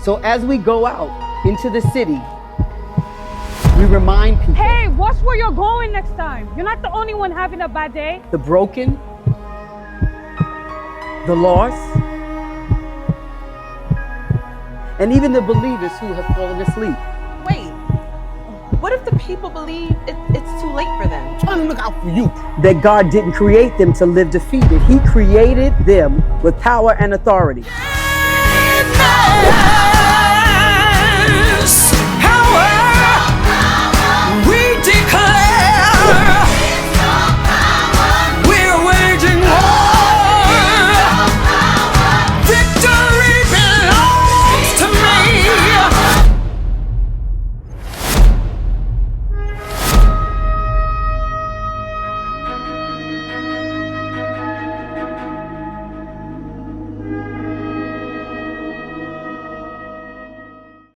So as we go out into the city, we remind people, Hey, watch where you're going next time. You're not the only one having a bad day. the broken, the lost, and even the believers who have fallen asleep. Wait, what if the people believe it's too late for them? Trying to look out for you. That God didn't create them to live defeated. He created them with power and authority.